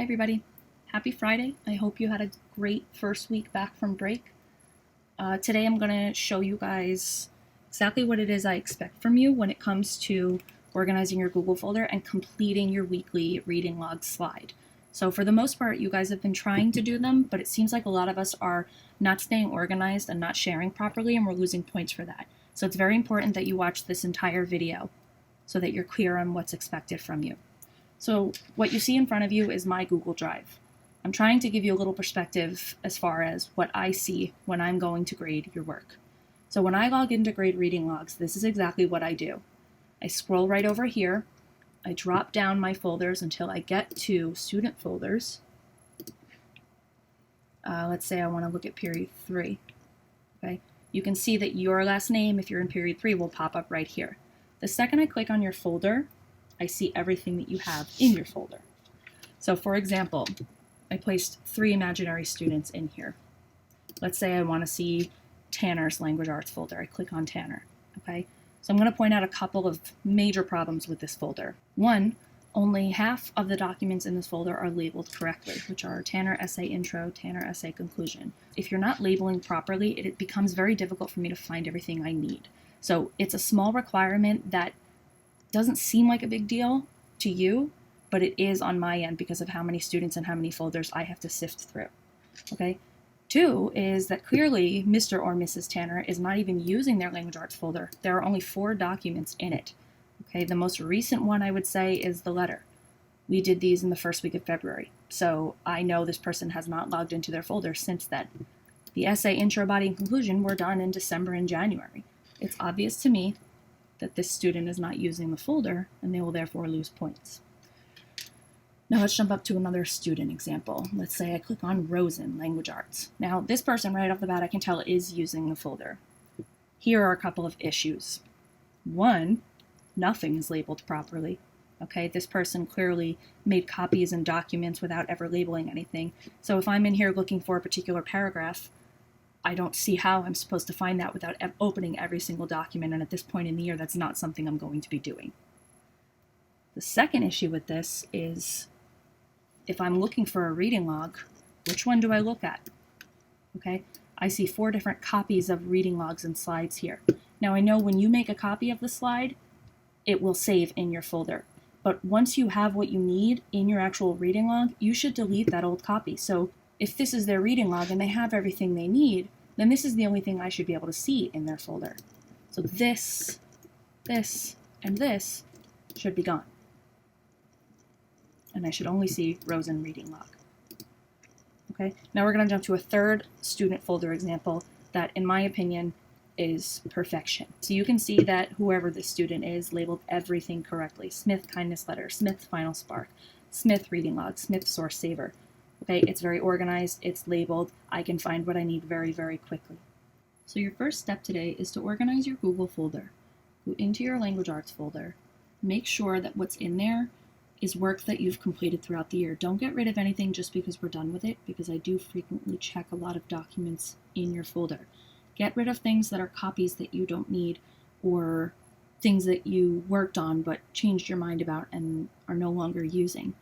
Hi everybody, happy Friday. I hope you had a great first week back from break. Today I'm going to show you guys exactly what it is I expect from you when it comes to organizing your Google folder and completing your weekly reading log slide. So for the most part, you guys have been trying to do them, but it seems like a lot of us are not staying organized and not sharing properly, and we're losing points for that. So it's very important that you watch this entire video so that you're clear on what's expected from you. So what you see in front of you is my Google Drive. I'm trying to give you a little perspective as far as what I see when I'm going to grade your work. So when I log into grade reading logs, this is exactly what I do. I scroll right over here. I drop down my folders until I get to student folders. Let's say I want to look at period 3. Okay, you can see that your last name, if you're in period 3, will pop up right here. The second I click on your folder, I see everything that you have in your folder. So for example, I placed 3 imaginary students in here. Let's say I want to see Tanner's language arts folder. I click on Tanner. Okay, so I'm going to point out a couple of major problems with this folder. One, only half of the documents in this folder are labeled correctly, which are Tanner Essay Intro, Tanner Essay Conclusion. If you're not labeling properly, it becomes very difficult for me to find everything I need. So it's a small requirement that doesn't seem like a big deal to you, but it is on my end because of how many students and how many folders I have to sift through. Okay. 2 is that clearly Mr. or Mrs. Tanner is not even using their language arts folder. There are only 4 documents in it. Okay, the most recent one I would say is the letter. We did these in the first week of February, so I know this person has not logged into their folder since then. The essay, intro, body, and conclusion were done in December and January. It's obvious to me that this student is not using the folder, and they will therefore lose points. Now let's jump up to another student example. Let's say I click on Rosen, Language Arts. Now this person right off the bat I can tell is using the folder. Here are a couple of issues. One, nothing is labeled properly. Okay, this person clearly made copies and documents without ever labeling anything. So if I'm in here looking for a particular paragraph, I don't see how I'm supposed to find that without opening every single document, and at this point in the year, that's not something I'm going to be doing. The second issue with this is if I'm looking for a reading log, which one do I look at? Okay, I see 4 different copies of reading logs and slides here. Now I know when you make a copy of the slide, it will save in your folder. But once you have what you need in your actual reading log, you should delete that old copy. So if this is their reading log and they have everything they need, then this is the only thing I should be able to see in their folder. So this, and this should be gone. And I should only see Rosen reading log. Okay, now we're going to jump to a third student folder example that, in my opinion, is perfection. So you can see that whoever this student is labeled everything correctly. Smith kindness letter, Smith final spark, Smith reading log, Smith source saver. Okay, it's very organized, it's labeled, I can find what I need very, very quickly. So your first step today is to organize your Google folder. Go into your language arts folder. Make sure that what's in there is work that you've completed throughout the year. Don't get rid of anything just because we're done with it, because I do frequently check a lot of documents in your folder. Get rid of things that are copies that you don't need, or things that you worked on but changed your mind about and are no longer using.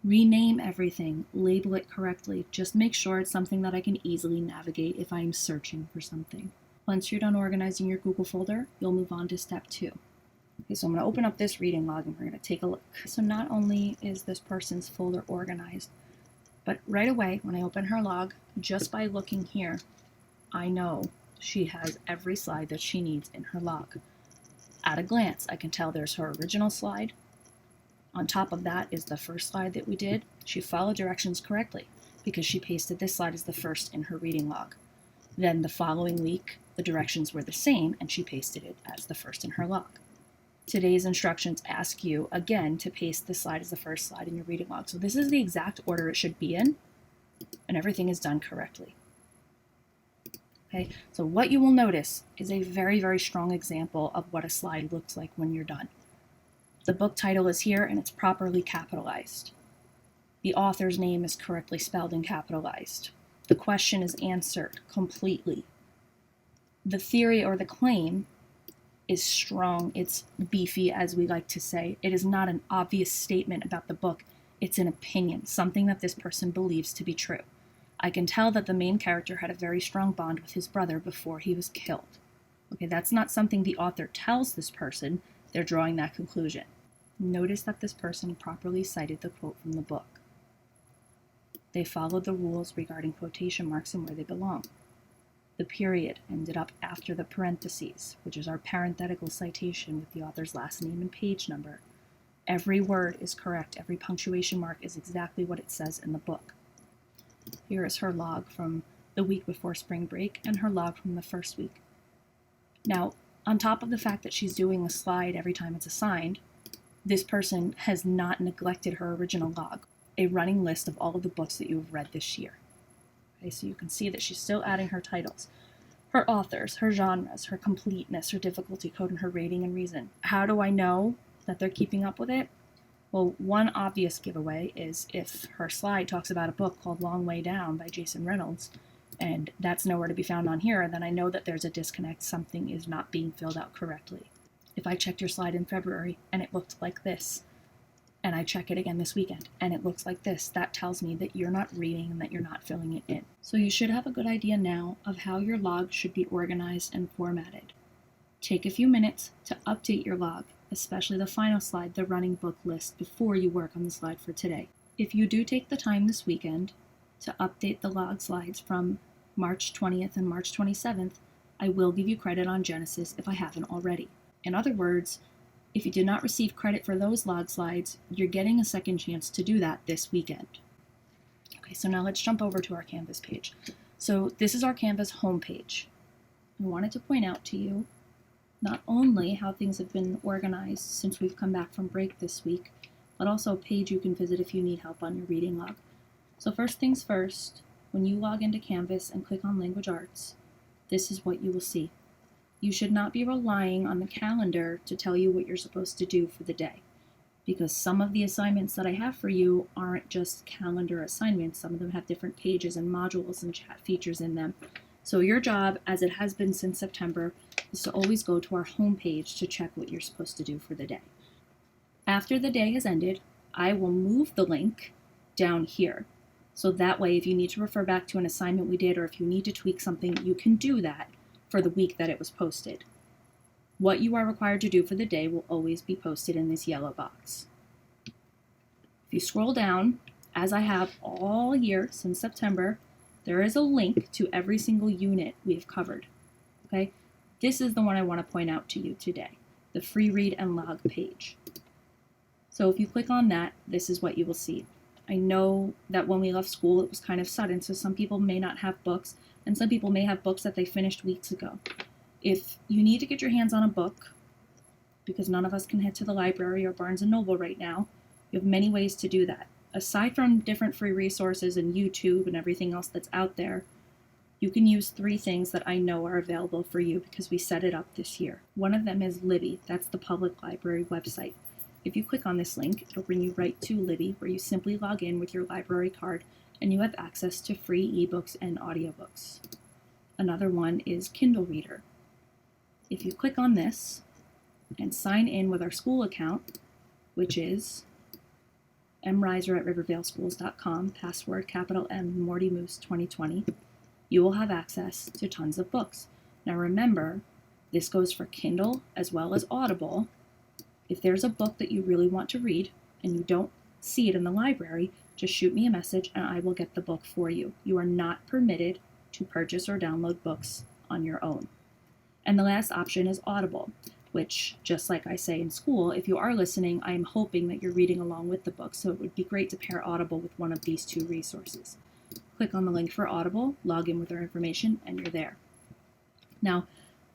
Rename everything, label it correctly. Just make sure it's something that I can easily navigate if I'm searching for something. Once you're done organizing your Google folder, you'll move on to step 2. Okay, so I'm going to open up this reading log and we're going to take a look. So not only is this person's folder organized, but right away when I open her log, just by looking here, I know she has every slide that she needs in her log. At a glance, I can tell there's her original slide. On top of that is the first slide that we did. She followed directions correctly because she pasted this slide as the first in her reading log. Then the following week, the directions were the same and she pasted it as the first in her log. Today's instructions ask you, again, to paste this slide as the first slide in your reading log. So this is the exact order it should be in, and everything is done correctly. Okay, so what you will notice is a very, very strong example of what a slide looks like when you're done. The book title is here and it's properly capitalized. The author's name is correctly spelled and capitalized. The question is answered completely. The theory or the claim is strong, it's beefy, as we like to say. It is not an obvious statement about the book. It's an opinion, something that this person believes to be true. I can tell that the main character had a very strong bond with his brother before he was killed. Okay, that's not something the author tells this person. They're drawing that conclusion. Notice that this person properly cited the quote from the book. They followed the rules regarding quotation marks and where they belong. The period ended up after the parentheses, which is our parenthetical citation with the author's last name and page number. Every word is correct. Every punctuation mark is exactly what it says in the book. Here is her log from the week before spring break and her log from the first week. Now, on top of the fact that she's doing a slide every time it's assigned, this person has not neglected her original log, a running list of all of the books that you have read this year. Okay, so you can see that she's still adding her titles, her authors, her genres, her completeness, her difficulty code, and her rating and reason. How do I know that they're keeping up with it? Well, one obvious giveaway is if her slide talks about a book called Long Way Down by Jason Reynolds, and that's nowhere to be found on here, then I know that there's a disconnect. Something is not being filled out correctly. If I checked your slide in February and it looked like this, and I check it again this weekend and it looks like this, that tells me that you're not reading and that you're not filling it in. So you should have a good idea now of how your log should be organized and formatted. Take a few minutes to update your log, especially the final slide, the running book list, before you work on the slide for today. If you do take the time this weekend to update the log slides from March 20th and March 27th, I will give you credit on Genesis if I haven't already. In other words, if you did not receive credit for those log slides, you're getting a second chance to do that this weekend. Okay, so now let's jump over to our Canvas page. So this is our Canvas homepage. I wanted to point out to you not only how things have been organized since we've come back from break this week, but also a page you can visit if you need help on your reading log. So first things first, when you log into Canvas and click on Language Arts, this is what you will see. You should not be relying on the calendar to tell you what you're supposed to do for the day, because some of the assignments that I have for you aren't just calendar assignments. Some of them have different pages and modules and chat features in them. So your job, as it has been since September, is to always go to our home page to check what you're supposed to do for the day. After the day has ended, I will move the link down here. So that way, if you need to refer back to an assignment we did, or if you need to tweak something, you can do that for the week that it was posted. What you are required to do for the day will always be posted in this yellow box. If you scroll down, as I have all year since September, there is a link to every single unit we've covered. Okay? This is the one I want to point out to you today, the free read and log page. So if you click on that, this is what you will see. I know that when we left school, it was kind of sudden, so some people may not have books, and some people may have books that they finished weeks ago. If you need to get your hands on a book, because none of us can head to the library or Barnes & Noble right now, you have many ways to do that. Aside from different free resources and YouTube and everything else that's out there, you can use 3 things that I know are available for you because we set it up this year. One of them is Libby. That's the public library website. If you click on this link, it'll bring you right to Libby, where you simply log in with your library card and you have access to free ebooks and audiobooks. Another one is Kindle Reader. If you click on this and sign in with our school account, which is mreiser@rivervaleschools.com, password capital M Morty Moose 2020, you will have access to tons of books. Now remember, this goes for Kindle as well as Audible. If there's a book that you really want to read and you don't see it in the library, just shoot me a message and I will get the book for you. You are not permitted to purchase or download books on your own. And the last option is Audible, which, just like I say in school, if you are listening, I am hoping that you're reading along with the book, so it would be great to pair Audible with one of these 2 resources. Click on the link for Audible, log in with our information, and you're there. Now,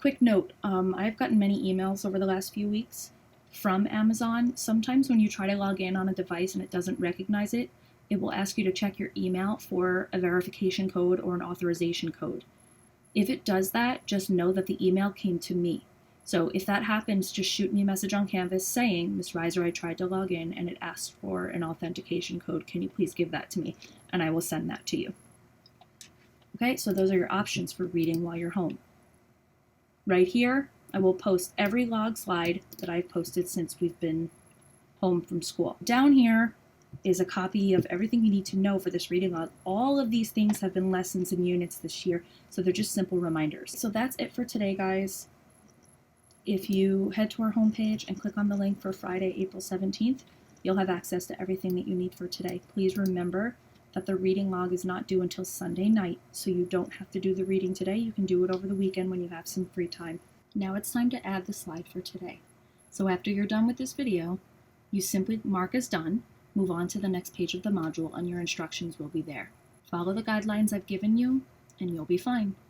quick note, I've gotten many emails over the last few weeks from Amazon. Sometimes when you try to log in on a device and it doesn't recognize it, it will ask you to check your email for a verification code or an authorization code. If it does that, just know that the email came to me. So if that happens, just shoot me a message on Canvas saying, Ms. Reiser, I tried to log in and it asked for an authentication code. Can you please give that to me? And I will send that to you. Okay, so those are your options for reading while you're home. Right here, I will post every log slide that I've posted since we've been home from school. Down here, is a copy of everything you need to know for this reading log. All of these things have been lessons and units this year, so they're just simple reminders. So that's it for today, guys. If you head to our homepage and click on the link for Friday, April 17th, you'll have access to everything that you need for today. Please remember that the reading log is not due until Sunday night, so you don't have to do the reading today. You can do it over the weekend when you have some free time. Now it's time to add the slide for today. So after you're done with this video, you simply mark as done, move on to the next page of the module, and your instructions will be there. Follow the guidelines I've given you, and you'll be fine.